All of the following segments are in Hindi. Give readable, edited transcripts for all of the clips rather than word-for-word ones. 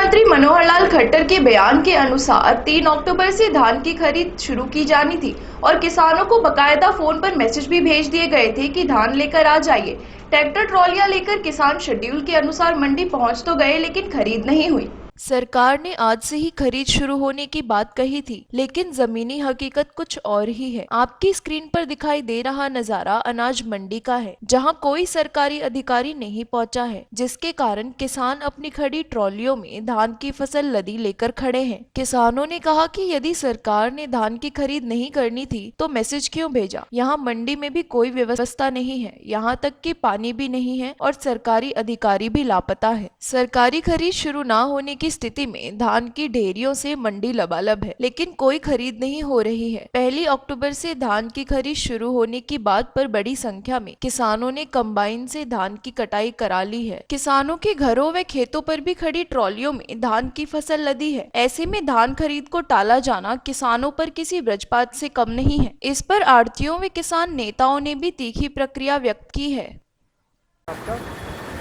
मुख्यमंत्री मनोहर लाल खट्टर के बयान के अनुसार 3 अक्टूबर से धान की खरीद शुरू की जानी थी और किसानों को बकायदा फोन पर मैसेज भी भेज दिए गए थे कि धान लेकर आ जाइए। ट्रैक्टर ट्रॉलियां लेकर किसान शेड्यूल के अनुसार मंडी पहुंच तो गए, लेकिन खरीद नहीं हुई। सरकार ने आज से ही खरीद शुरू होने की बात कही थी, लेकिन जमीनी हकीकत कुछ और ही है। आपकी स्क्रीन पर दिखाई दे रहा नजारा अनाज मंडी का है, जहां कोई सरकारी अधिकारी नहीं पहुंचा है, जिसके कारण किसान अपनी खड़ी ट्रॉलियों में धान की फसल लदी लेकर खड़े हैं। किसानों ने कहा कि यदि सरकार ने धान की खरीद नहीं करनी थी तो मैसेज क्यों भेजा। यहाँ मंडी में भी कोई व्यवस्था नहीं है, यहाँ तक कि पानी भी नहीं है और सरकारी अधिकारी भी लापता है। सरकारी खरीद शुरू न होने की स्थिति में धान की ढेरियों से मंडी लबालब है, लेकिन कोई खरीद नहीं हो रही है। 1 अक्टूबर से धान की खरीद शुरू होने की बात पर बड़ी संख्या में किसानों ने कंबाइन से धान की कटाई करा ली है। किसानों के घरों व खेतों पर भी खड़ी ट्रॉलियों में धान की फसल लदी है। ऐसे में धान खरीद को टाला जाना किसानों पर किसी वज्रपात से कम नहीं है। इस पर आढ़तियों व किसान नेताओं ने भी तीखी प्रतिक्रिया व्यक्त की है।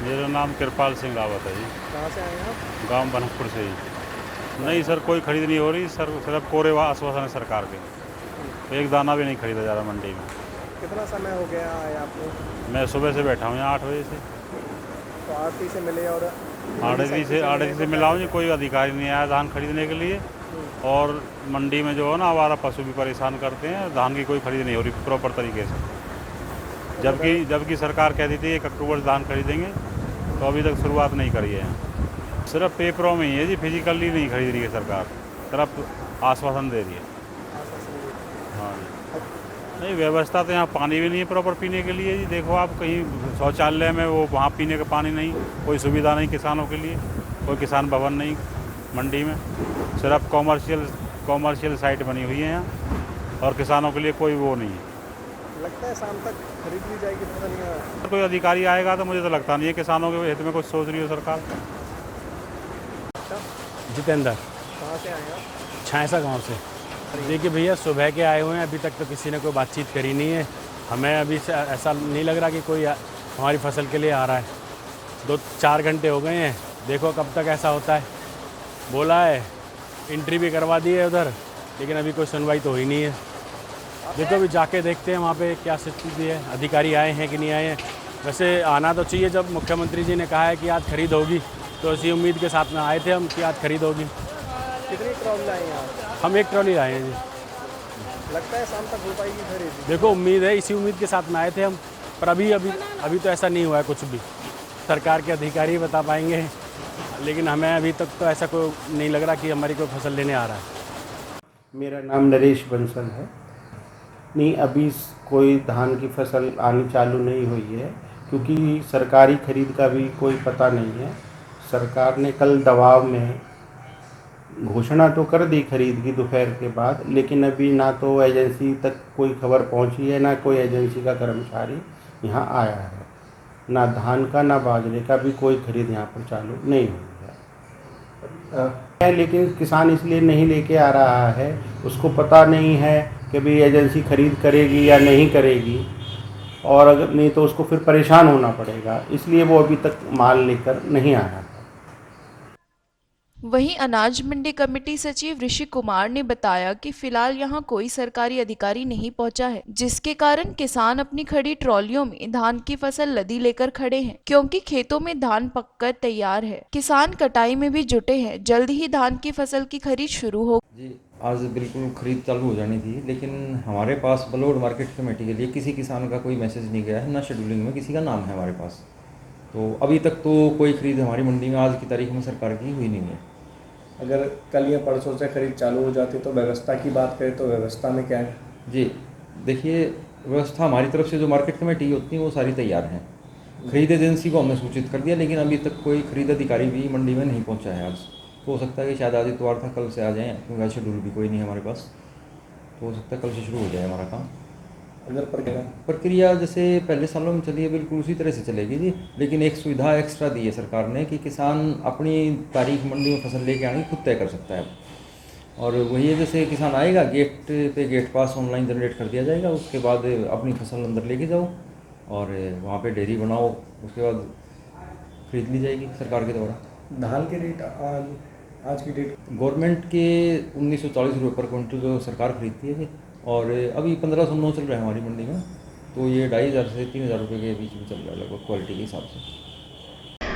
मेरा नाम कृपाल सिंह रावत है जी। कहाँ से आए हैं आप? गांव बनकपुर से ही। नहीं सर, कोई खरीद नहीं हो रही सर, सिर्फ कोरे आश्वासन है सरकार के। एक दाना भी नहीं खरीदा जा रहा मंडी में। कितना समय हो गया है आपको? मैं सुबह से बैठा हूँ यहाँ 8 बजे से। तो आरती से मिले और आड़ती से मिला हूँ जी, कोई अधिकारी नहीं आया धान खरीदने के लिए। और मंडी में जो है ना, आवारा पशु भी परेशान करते हैं। धान की कोई खरीद नहीं हो रही प्रॉपर तरीके से, जबकि सरकार कहती थी 1 अक्टूबर से धान खरीदेंगे, तो अभी तक शुरुआत नहीं करी है। सिर्फ पेपरों में ही है जी, फिजिकली नहीं खरीद रही है सरकार, सिर्फ आश्वासन दे रही है। हाँ जी, नहीं व्यवस्था तो यहाँ पानी भी नहीं है प्रॉपर पीने के लिए जी। देखो आप, कहीं शौचालय में वो वहाँ पीने का पानी नहीं, कोई सुविधा नहीं किसानों के लिए, कोई किसान भवन नहीं मंडी में। सिर्फ कॉमर्शियल साइट बनी हुई है यहाँ, और किसानों के लिए कोई वो नहीं है। लगता है शाम तक खरीद ली जाएगी, पता नहीं है। कोई अधिकारी आएगा तो मुझे तो लगता नहीं है किसानों के हित में कुछ सोच रही हो सरकार। जितेंद्र, कहाँ से आए हैं आप? छायसा गांव से। देखिए भैया, सुबह के आए हुए हैं, अभी तक तो किसी ने कोई बातचीत करी नहीं है। हमें अभी से ऐसा नहीं लग रहा कि कोई हमारी फसल के लिए आ रहा है। 2-4 घंटे हो गए हैं, देखो कब तक ऐसा होता है। बोला है, एंट्री भी करवा दी है उधर, लेकिन अभी कोई सुनवाई तो हुई नहीं है। देखो अभी जाके देखते हैं वहाँ पे क्या स्थिति है, अधिकारी आए हैं कि नहीं आए हैं। वैसे आना तो चाहिए, जब मुख्यमंत्री जी ने कहा है कि आज खरीद होगी, तो इसी उम्मीद के साथ में आए थे हम कि आज खरीद होगी। कितनी ट्रॉली लाए हैं आप? हम 1 ट्रॉली लाए हैं जी। लगता है शाम तक हो पाएगी खरीद? देखो उम्मीद है, इसी उम्मीद के साथ में आए थे हम, पर अभी तो ऐसा नहीं हुआ है कुछ भी। सरकार के अधिकारी बता पाएंगे, लेकिन हमें अभी तक तो ऐसा कोई नहीं लग रहा कि हमारी कोई फसल लेने आ रहा है। मेरा नाम नरेश बंसल है। नहीं, अभी कोई धान की फसल आनी चालू नहीं हुई है, क्योंकि सरकारी खरीद का भी कोई पता नहीं है। सरकार ने कल दबाव में घोषणा तो कर दी खरीद की दोपहर के बाद, लेकिन अभी ना तो एजेंसी तक कोई खबर पहुंची है, ना कोई एजेंसी का कर्मचारी यहाँ आया है। ना धान का ना बाजरे का भी कोई खरीद यहाँ पर चालू नहीं हुई है। लेकिन किसान इसलिए नहीं लेके आ रहा है, उसको पता नहीं है कि भाई एजेंसी खरीद करेगी या नहीं करेगी, और अगर नहीं तो उसको फिर परेशान होना पड़ेगा, इसलिए वो अभी तक माल लेकर नहीं आया। वहीं अनाज मंडी कमेटी सचिव ऋषि कुमार ने बताया कि फिलहाल यहां कोई सरकारी अधिकारी नहीं पहुंचा है, जिसके कारण किसान अपनी खड़ी ट्रॉलियों में धान की फसल लदी लेकर खड़े हैं, क्योंकि खेतों में धान पककर तैयार है। किसान कटाई में भी जुटे हैं, जल्द ही धान की फसल की खरीद शुरू हो जी। आज बिल्कुल खरीद चालू हो जानी थी, लेकिन हमारे पास बलोड मार्केट कमेटी के लिए किसी किसान का कोई मैसेज नहीं गया है, ना शेड्यूलिंग में किसी का नाम है हमारे पास। तो अभी तक तो कोई खरीद हमारी मंडी में आज की तारीख में सरकार की हुई नहीं है। अगर कल या परसों से खरीद चालू हो जाती तो व्यवस्था की बात करें तो व्यवस्था में क्या है? जी देखिए, व्यवस्था हमारी तरफ से जो मार्केट कमेटी होती है वो सारी तैयार हैं। खरीद एजेंसी को हमने सूचित कर दिया, लेकिन अभी तक कोई खरीद अधिकारी भी मंडी में नहीं पहुंचा है। आज तो हो सकता है कि शायद आज इतवार था, कल से आ जाएँ, क्योंकि आज शेड्यूल भी कोई नहीं है हमारे पास, तो हो सकता है कल से शुरू हो जाए हमारा काम। अगर प्रक्रिया जैसे पहले सालों में चली है बिल्कुल उसी तरह से चलेगी जी, लेकिन एक सुविधा एक्स्ट्रा दी है सरकार ने कि किसान अपनी तारीख मंडी में फसल लेके आने खुद तय कर सकता है। और वही है, जैसे किसान आएगा गेट पास ऑनलाइन जनरेट कर दिया जाएगा, उसके बाद अपनी फसल अंदर लेके जाओ और वहाँ पे डेयरी बनाओ, उसके बाद खरीद ली जाएगी सरकार के द्वारा। धान के रेट आज की डेट गवर्नमेंट के 1940 रुपये पर क्विंटल जो सरकार खरीदती है जी, और अभी 1509 चल रहा है हमारी मंडी में, तो ये 2500 से 3000 रुपये के बीच में चल रहा है लगभग क्वालिटी के हिसाब से।